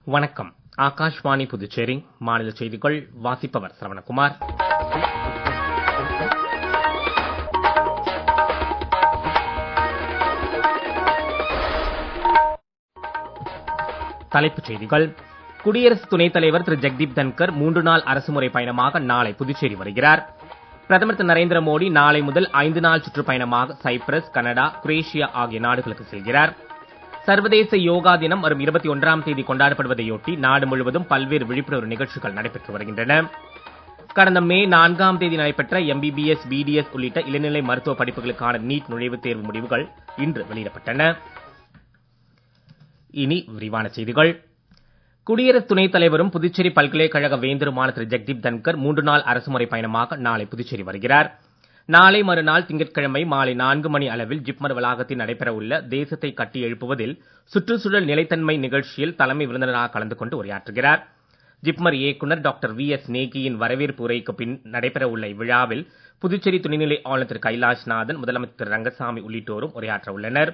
வணக்கம். ஆகாஷ்வாணி புதுச்சேரி மாநில செய்திகள் வாசிப்பவர் சரவணகுமார். தலைப்புச் செய்திகள். குடியரசு துணைத் தலைவர் திரு ஜெக்தீப் தன்கர் 3 நாள் அரசுமுறை பயணமாக நாளை புதுச்சேரி வருகிறார். பிரதமர் திரு நரேந்திர மோடி நாளை முதல் 5 நாள் சுற்றுப்பயணமாக சைப்ரஸ், கனடா, குரேஷியா ஆகிய நாடுகளுக்கு செல்கிறார். சர்வதேச யோகா தினம் வரும் 21ஆம் தேதி கொண்டாடப்படுவதையொட்டி நாடு முழுவதும் பல்வேறு விழிப்புணர்வு நிகழ்ச்சிகள் நடைபெற்று வருகின்றன. கடந்த மே 4ஆம் தேதி நடைபெற்ற MBBS, BDS உள்ளிட்ட இளநிலை மருத்துவ படிப்புகளுக்கான நீட் நுழைவுத் தேர்வு முடிவுகள் இன்று வெளியிடப்பட்டன. இனி விரிவான செய்திகள். குடியரசு துணைத் தலைவரும் புதுச்சேரி பல்கலைக்கழக வேந்தருமான திரு ஜெக்தீப் தன்கர் 3 நாள் அரசுமுறை பயணமாக நாளை புதுச்சேரி வருகிறார். நாளை மறுநாள் திங்கட்கிழமை மாலை 4 மணி அளவில் ஜிப்மர் வளாகத்தில் நடைபெற உள்ள தேசத்தை கட்டி எழுப்புவதில் சுற்றுச்சூழல் நிலைத்தன்மை நிகழ்ச்சியில் தலைமை விருந்தினராக கலந்து கொண்டு உரையாற்றுகிறார். ஜிப்மர் இயக்குநர் டாக்டர் VS நேகியின் வரவேற்பு உரைக்கு பின் நடைபெற உள்ள இவ்விழாவில் புதுச்சேரி துணைநிலை ஆளுநர் திரு கைலாஷ்நாதன், முதலமைச்சர் திரு ரங்கசாமி உள்ளிட்டோரும் உரையாற்ற உள்ளனர்.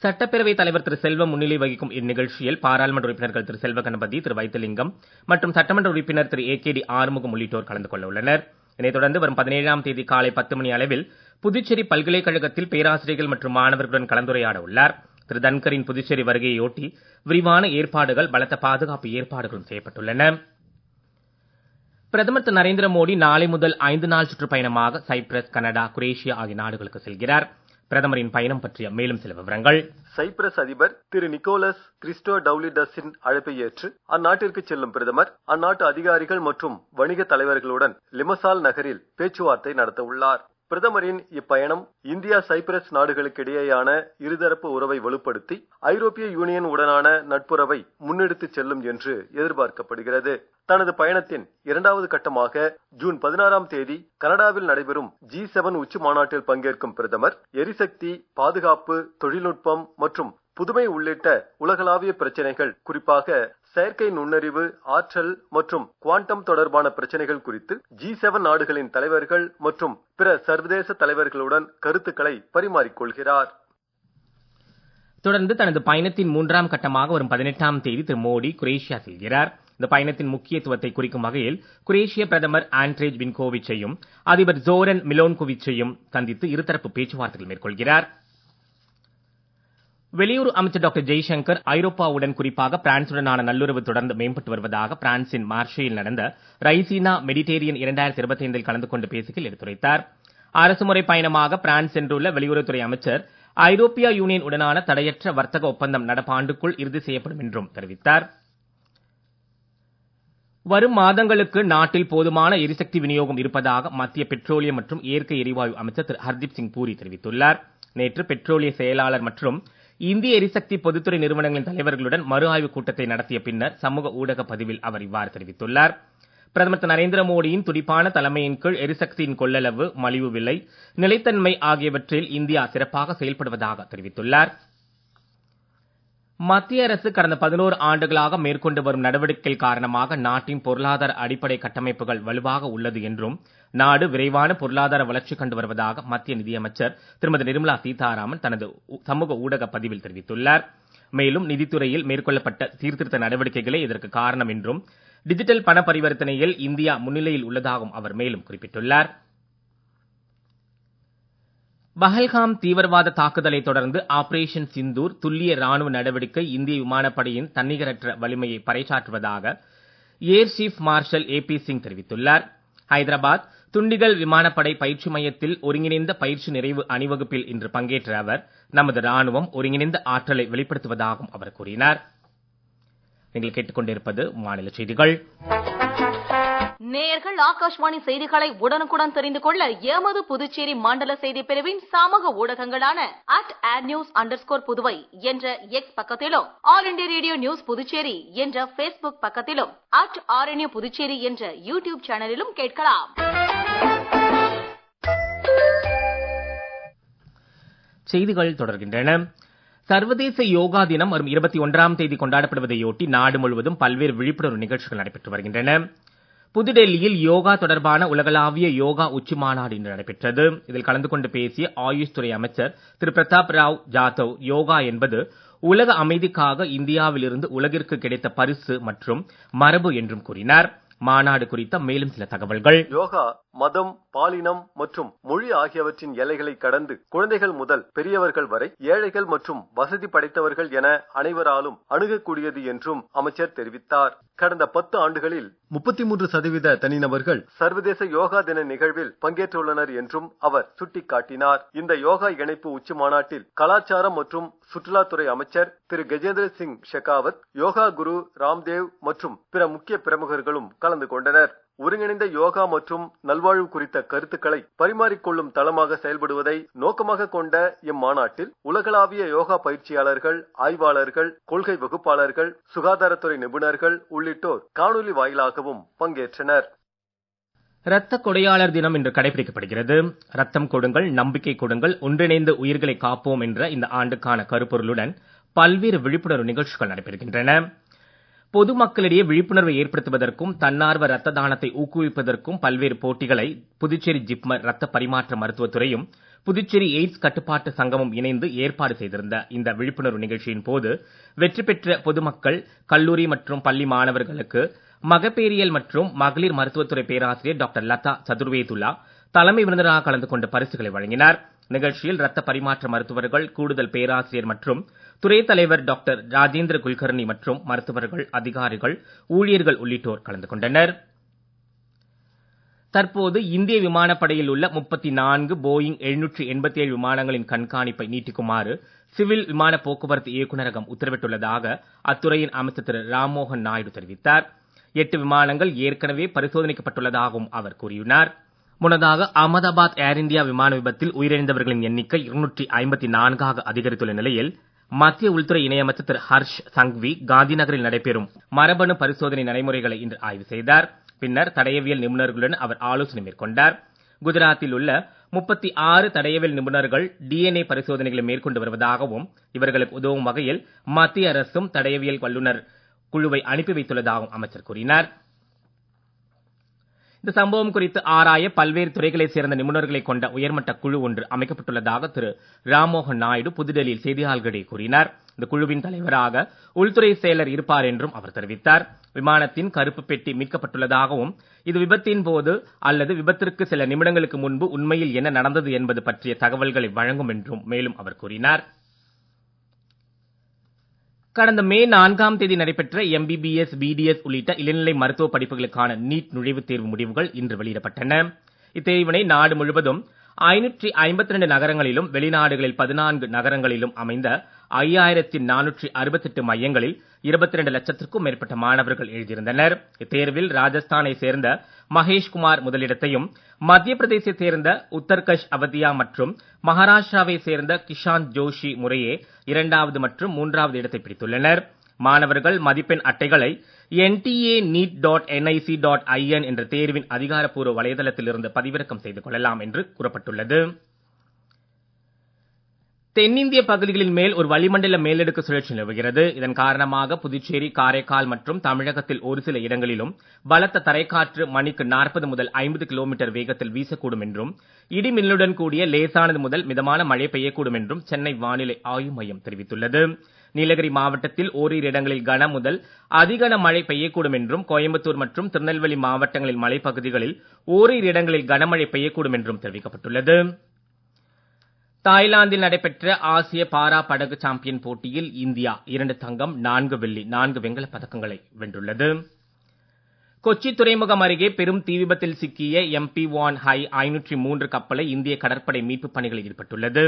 சட்டப்பேரவைத் தலைவர் திரு செல்வம் முன்னிலை வகிக்கும் இந்நிகழ்ச்சியில் பாராளுமன்ற உறுப்பினர்கள் திரு செல்வ கணபதி, திரு வைத்திலிங்கம் மற்றும் சட்டமன்ற உறுப்பினர் திரு AKD ஆறுமுகம் உள்ளிட்டோர் கலந்து கொள்ள உள்ளனர். இதனைத் தொடர்ந்து வரும் 17ஆம் தேதி காலை 10 மணி அளவில் புதுச்சேரி பல்கலைக்கழகத்தில் பேராசிரியர்கள் மற்றும் மாணவர்களுடன் கலந்துரையாட உள்ளார். திரு தன்கரின் புதுச்சேரி வருகையொட்டி விரிவான ஏற்பாடுகள், பலத்த பாதுகாப்பு ஏற்பாடுகளும் செய்யப்பட்டுள்ளன. பிரதமர் திரு நரேந்திர மோடி நாளை முதல் 5 நாள் சுற்றுப்பயணமாக சைப்ரஸ், கனடா, குரேஷியா ஆகிய நாடுகளுக்கு செல்கிறார். பிரதமரின் பயணம் பற்றிய மேலும் சில விவரங்கள். சைப்ரஸ் அதிபர் திரு நிக்கோலஸ் கிறிஸ்டோடவுலிடஸின் அழைப்பை ஏற்று அந்நாட்டிற்கு செல்லும் பிரதமர் அந்நாட்டு அதிகாரிகள் மற்றும் வணிக தலைவர்களுடன் லிமசால் நகரில் பேச்சுவார்த்தை நடத்த உள்ளார். பிரதமரின் இப்பயணம் இந்தியா சைப்ரஸ் நாடுகளுக்கிடையேயான இருதரப்பு உறவை வலுப்படுத்தி ஐரோப்பிய யூனியன் உடனான நட்புறவை முன்னெடுத்துச் செல்லும் என்று எதிர்பார்க்கப்படுகிறது. தனது பயணத்தின் 2வது கட்டமாக ஜூன் 16ஆம் தேதி கனடாவில் நடைபெறும் G7 உச்சி மாநாட்டில் பங்கேற்கும் பிரதமர் எரிசக்தி, பாதுகாப்பு, தொழில்நுட்பம் மற்றும் புதுமை உள்ளிட்ட உலகளாவிய பிரச்சனைகள், குறிப்பாக செயற்கை நுண்ணறிவு, ஆற்றல் மற்றும் குவாண்டம் தொடர்பான பிரச்சனைகள் குறித்து G7 நாடுகளின் தலைவர்கள் மற்றும் பிற சர்வதேச தலைவர்களுடன் கருத்துக்களை பரிமாறிக்கொள்கிறார். தொடர்ந்து தனது பயணத்தின் 3ஆம் கட்டமாக வரும் 18ஆம் தேதி திரு மோடி குரேஷியா செல்கிறார். இந்த பயணத்தின் முக்கியத்துவத்தை குறிக்கும் வகையில் குரேஷிய பிரதமர் ஆண்ட்ரேஜ் வின்கோவிச்சையும் அதிபர் ஜோரன் மிலோன்கோவிச்சையும் சந்தித்து இருதரப்பு பேச்சுவார்த்தைகள் மேற்கொள்கிறார். வெளியுறவு அமைச்சர் டாக்டர் ஜெய்சங்கர் ஐரோப்பாவுடன், குறிப்பாக பிரான்சுடனான நல்லுறவு தொடர்ந்து மேம்பட்டு வருவதாக பிரான்சின் மார்ஷேயில் நடந்த ரைசீனா மெடிடேரியன் 2025 கலந்து கொண்டு பேசுகையில் எடுத்துரைத்தார். அரசுமுறை பயணமாக பிரான்ஸ் சென்றுள்ள வெளியுறவுத்துறை அமைச்சர் ஐரோப்பிய யூனியன் உடனான தடையற்ற வர்த்தக ஒப்பந்தம் நடப்பாண்டுக்குள் இறுதி செய்யப்படும் என்றும் தெரிவித்தார். வரும் மாதங்களுக்கு நாட்டில் போதுமான எரிசக்தி விநியோகம் இருப்பதாக மத்திய பெட்ரோலியம் மற்றும் இயற்கை எரிவாயு அமைச்சர் திரு ஹர்தீப் சிங் பூரி தெரிவித்துள்ளார். நேற்று பெட்ரோலிய செயலாளர் மற்றும் இந்திய எரிசக்தி பொதுத்துறை நிறுவனங்களின் தலைவர்களுடன் மறு ஆய்வுக் கூட்டத்தை நடத்திய பின்னர் சமூக ஊடக பதிவில் அவர் இவ்வாறு தெரிவித்துள்ளார். பிரதமர் திரு நரேந்திர மோடியின் துடிப்பான தலைமையின் கீழ் எரிசக்தியின் கொள்ளளவு, மலிவு விலை, நிலைத்தன்மை ஆகியவற்றில் இந்தியா சிறப்பாக செயல்படுவதாக தெரிவித்துள்ளார். மத்திய அரசு கடந்த 11 ஆண்டுகளாக மேற்கொண்டு வரும் நடவடிக்கைகள் காரணமாக நாட்டின் பொருளாதார அடிப்படை கட்டமைப்புகள் வலுவாக உள்ளது என்றும் நாடு விரைவான பொருளாதார வளர்ச்சி கண்டு வருவதாக மத்திய நிதியமைச்சர் திருமதி நிர்மலா சீதாராமன் தனது சமூக ஊடக பதிவில் தெரிவித்துள்ளார். மேலும் நிதித்துறையில் மேற்கொள்ளப்பட்ட சீர்திருத்த நடவடிக்கைகளே இதற்கு காரணம் என்றும் டிஜிட்டல் பண பரிவர்த்தனையில் இந்தியா முன்னிலையில் உள்ளதாகவும் அவர் மேலும் குறிப்பிட்டுள்ளார். பஹல்காம் தீவிரவாத தாக்குதலை தொடர்ந்து ஆபரேஷன் சிந்தூர் துல்லிய ராணுவ நடவடிக்கை இந்திய விமானப்படையின் தன்னிகரற்ற வலிமையை பறைசாற்றுவதாக air chief marshal AP Singh தெரிவித்துள்ளார். ஹைதராபாத் துண்டிகல் விமானப்படை பயிற்சி மையத்தில் ஒருங்கிணைந்த பயிற்சி நிறைவு அணிவகுப்பில் இன்று பங்கேற்ற அவர் நமது ராணுவம் ஒருங்கிணைந்த ஆற்றலை வெளிப்படுத்துவதாகவும் அவர் கூறினார். நீங்கள் கேட்டுக்கொண்டிருப்பது மாநில செய்திகள். நேயர்கள் ஆகாஷ்வாணி செய்திகளை உடனுக்குடன் தெரிந்து கொள்ள எமது புதுச்சேரி மண்டல செய்தி பிரிவின் சமூக ஊடகங்களான @adnews_புதுவை என்ற X பக்கத்திலும், all India radio news Puducherry என்ற Facebook பக்கத்திலும், @RNU புதுச்சேரி என்ற யூடியூப் சேனலிலும் கேட்கலாம். செய்திகள் தொடர்கின்றன. சர்வதேச யோகா தினம் வரும் 21ஆம் தேதி கொண்டாடப்படுவதையொட்டி நாடு முழுவதும் பல்வேறு விழிப்புணர்வு நிகழ்ச்சிகள் நடைபெற்று வருகின்றன. புதுடெல்லியில் யோகா தொடர்பான உலகளாவிய யோகா உச்சி மாநாடு இன்று நடைபெற்றது. இதில் கலந்து கொண்டு பேசிய ஆயுஷ் துறை அமைச்சர் திரு பிரதாப் ராவ் ஜாதவ், யோகா என்பது உலக அமைதிக்காக இந்தியாவிலிருந்து உலகிற்கு கிடைத்த பரிசு மற்றும் மரபு என்றும் கூறினார். மாநாடு குறித்த மேலும் சில தகவல்கள். யோகா மதம், பாலினம் மற்றும் மொழி ஆகியவற்றின் எல்லைகளை கடந்து குழந்தைகள் முதல் பெரியவர்கள் வரை, ஏழைகள் மற்றும் வசதி படைத்தவர்கள் என அனைவராலும் அணுகக்கூடியது என்றும் அமைச்சர் தெரிவித்தார். கடந்த 10 ஆண்டுகளில் 33% தனிநபர்கள் சர்வதேச யோகா தின நிகழ்வில் பங்கேற்றுள்ளனர் என்றும் அவர் சுட்டிக்காட்டினார். இந்த யோகா இணைப்பு உச்சி மாநாட்டில் கலாச்சாரம் மற்றும் சுற்றுலாத்துறை அமைச்சர் திரு கஜேந்திர சிங் ஷெகாவத், யோகா குரு ராம்தேவ் மற்றும் பிற முக்கிய பிரமுகர்களும் கலந்து கொண்டனர். ஒருங்கிணைந்த யோகா மற்றும் நல்வாழ்வு குறித்த கருத்துக்களை பரிமாறிக்கொள்ளும் தளமாக செயல்படுவதை நோக்கமாக கொண்ட இம்மாநாட்டில் உலகளாவிய யோகா பயிற்சியாளர்கள், ஆய்வாளர்கள், கொள்கை வகுப்பாளர்கள், சுகாதாரத்துறை நிபுணர்கள் உள்ளிட்டோர் காணொலி வாயிலாகவும் பங்கேற்றனர். இரத்த கொடையாளர் தினம் இன்று கடைபிடிக்கப்படுகிறது. ரத்தம் கொடுங்கள், நம்பிக்கை கொடுங்கள், ஒன்றிணைந்து உயிர்களை காப்போம் என்ற இந்த ஆண்டுக்கான கருப்பொருளுடன் பல்வேறு விழிப்புணர்வு நிகழ்ச்சிகள் நடைபெறுகின்றன. பொதுமக்களிடையே விழிப்புணர்வை ஏற்படுத்துவதற்கும் தன்னார்வ ரத்த தானத்தை ஊக்குவிப்பதற்கும் பல்வேறு போட்டிகளை புதுச்சேரி ஜிப்மர் ரத்த பரிமாற்ற மருத்துவத்துறையும் புதுச்சேரி எய்ட்ஸ் கட்டுப்பாட்டு சங்கமும் இணைந்து ஏற்பாடு செய்திருந்த இந்த விழிப்புணர்வு நிகழ்ச்சியின் போது வெற்றி பெற்ற பொதுமக்கள், கல்லூரி மற்றும் பள்ளி மாணவர்களுக்கு மகப்பேறியல் மற்றும் மகளிர் மருத்துவத்துறை பேராசிரியர் டாக்டர் லதா சதுர்வேதுல்லா தலைமை விருந்தினராக கலந்து கொண்டு பரிசுகளை வழங்கினார். நிகழ்ச்சியில் ரத்த பரிமாற்ற மருத்துவர்கள், கூடுதல் பேராசிரியர் மற்றும் துறை தலைவர் டாக்டர் ராஜேந்திர குல்கர்னி மற்றும் மருத்துவர்கள், அதிகாரிகள், ஊழியர்கள் உள்ளிட்டோர் கலந்து கொண்டனர். தற்போது இந்திய விமானப்படையில் உள்ள 34 போயிங் 787 விமானங்களின் கண்காணிப்பை நீட்டிக்குமாறு சிவில் விமான போக்குவரத்து இயக்குநரகம் உத்தரவிட்டுள்ளதாக அத்துறையின் அமைச்சர் திரு ராம்மோகன் நாயுடு தெரிவித்தார். 8 விமானங்கள் ஏற்கனவே பரிசோதனைக்கப்பட்டுள்ளதாகவும் அவர் கூறினார். முன்னதாக அகமதாபாத் ஏர் இந்தியா விமான விபத்தில் உயிரிழந்தவர்களின் எண்ணிக்கை 254ஆக அதிகரித்துள்ள நிலையில் மத்திய உள்துறை இணையமைச்சர் திரு ஹர்ஷ் சங்வி காந்திநகரில் நடைபெறும் மரபணு பரிசோதனை நடைமுறைகளை இன்று ஆய்வு செய்தார். பின்னர் தடயவியல் நிபுணர்களுடன் அவர் ஆலோசனை மேற்கொண்டார். குஜராத்தில் உள்ள 36 தடயவியல் நிபுணர்கள் DNA பரிசோதனைகளை மேற்கொண்டு வருவதாகவும் இவர்களுக்கு உதவும் வகையில் மத்திய அரசும் தடயவியல் வல்லுநர் குழுவை அனுப்பி வைத்துள்ளதாகவும் அமைச்சர் கூறினார். இந்த சம்பவம் குறித்து ஆராய பல்வேறு துறைகளைச் சேர்ந்த நிபுணர்களை கொண்ட உயர்மட்ட குழு ஒன்று அமைக்கப்பட்டுள்ளதாக திரு ராம்மோகன் நாயுடு புதுடெல்லியில் செய்தியாளர்களிடையே கூறினார். இந்த குழுவின் தலைவராக உள்துறை செயலர் இருப்பார் என்றும் அவர் தெரிவித்தார். விமானத்தின் கருப்பு பெட்டி மீட்கப்பட்டுள்ளதாகவும் இது விபத்தின் போது அல்லது விபத்திற்கு சில நிமிடங்களுக்கு முன்பு உண்மையில் என்ன நடந்தது என்பது பற்றிய தகவல்களை வழங்கும் என்றும் மேலும் அவர் கூறினார். கடந்த மே 4ஆம் தேதி நடைபெற்ற MBBS, BDS உள்ளிட்ட இளநிலை மருத்துவ படிப்புகளுக்கான நீட் நுழைவுத் தேர்வு முடிவுகள் இன்று வெளியிடப்பட்டன. இத்தேர்வினை நாடு முழுவதும் 552 நகரங்களிலும் வெளிநாடுகளில் 14 நகரங்களிலும் அமைந்த 5468 மையங்களில் 22 லட்சத்திற்கும் மேற்பட்ட மாணவர்கள் எழுதியிருந்தனர். இத்தேர்வில் ராஜஸ்தானை சேர்ந்த மகேஷ்குமார் முதலிடத்தையும், மத்திய பிரதேசத்தை சேர்ந்த உத்தர்கஷ் அவதியா மற்றும் மகாராஷ்டிராவை சேர்ந்த கிஷாந்த் ஜோஷி முறையே 2வது மற்றும் 3வது இடத்தை பிடித்துள்ளனர். மாணவர்கள் மதிப்பெண் அட்டைகளை nta.neet.nic.in என்ற தேர்வின் அதிகாரப்பூர்வ வலைதளத்திலிருந்து பதிவிறக்கம் செய்து கொள்ளலாம் என்று கூறப்பட்டுள்ளது. தென்னிந்திய பகுதிகளின் மேல் ஒரு வளிமண்டல மேலடுக்கு சுழற்சி நிலவுகிறது. இதன் காரணமாக புதுச்சேரி, காரைக்கால் மற்றும் தமிழகத்தில் ஒரு சில இடங்களிலும் பலத்த தரைக்காற்று மணிக்கு 40 முதல் 50 கிலோமீட்டர் வேகத்தில் வீசக்கூடும் என்றும், இடி மின்னலுடன் கூடிய லேசானது முதல் மிதமான மழை பெய்யக்கூடும் என்றும் சென்னை வானிலை ஆய்வு மையம் தெரிவித்துள்ளது. நீலகிரி மாவட்டத்தில் ஓரிரு இடங்களில் கன முதல் அதிகன மழை பெய்யக்கூடும் என்றும், கோயம்புத்தூர் மற்றும் திருநெல்வேலி மாவட்டங்களின் மலைப்பகுதிகளில் ஓரிரு இடங்களில் கனமழை பெய்யக்கூடும் என்றும் தெரிவிக்கப்பட்டுள்ளது. தாய்லாந்தில் நடைபெற்ற ஆசிய பாரா படகு சாம்பியன் போட்டியில் இந்தியா 2 தங்கம், 4 வெள்ளி, 4 வெண்கலப் பதக்கங்களை வென்றுள்ளது. கொச்சி துறைமுகம் அருகே பெரும் தீ விபத்தில் சிக்கிய MP1 ஹை 503 கப்பலை இந்திய கடற்படை மீட்புப் பணிகளில் ஈடுபட்டுள்ளது.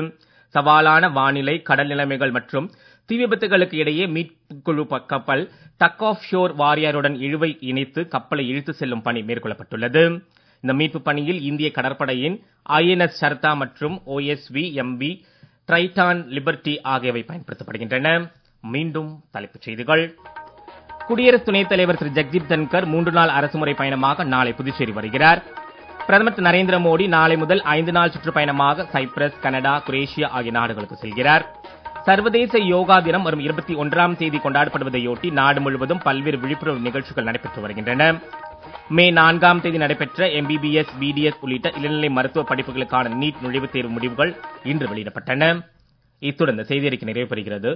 சவாலான வானிலை, கடல் நிலைமைகள் மற்றும் தீ விபத்துகளுக்கு இடையே மீட்புக் குழு கப்பல் டக் ஆஃப் ஷோர் வாரியருடன் இழுவை இணைத்து கப்பலை இழுத்து செல்லும் பணி மேற்கொள்ளப்பட்டுள்ளது. இந்த மீட்பு பணியில் இந்திய கடற்படையின் INS ஷர்தா மற்றும் OSV MV ட்ரைட்டான் லிபர்டி ஆகியவை பயன்படுத்தப்படுகின்றன. மீண்டும் தலைப்புச் செய்திகள். குடியரசு துணைத் தலைவர் திரு ஜெக்தீப் தன்கர் 3 நாள் அரசுமுறை பயணமாக நாளை புதுச்சேரி வருகிறார். பிரதமர் திரு நரேந்திர மோடி நாளை முதல் 5 நாள் சுற்றுப்பயணமாக சைப்ரஸ், கனடா, குரேஷியா ஆகிய நாடுகளுக்கு செல்கிறார். சர்வதேச யோகா தினம் வரும் 21ஆம் தேதி கொண்டாடப்படுவதையொட்டி நாடு முழுவதும் பல்வேறு விழிப்புணர்வு நிகழ்ச்சிகள் நடைபெற்று வருகின்றன. மே 4ஆம் தேதி நடைபெற்ற MBBS, BDS உள்ளிட்ட இளநிலை மருத்துவ படிப்புகளுக்கான நீட் நுழைவுத் தேர்வு முடிவுகள் இன்று வெளியிடப்பட்டன. இத்துடன் இந்த செய்தியறிக்கை நிறைவு பெறுகிறது.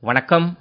வணக்கம்.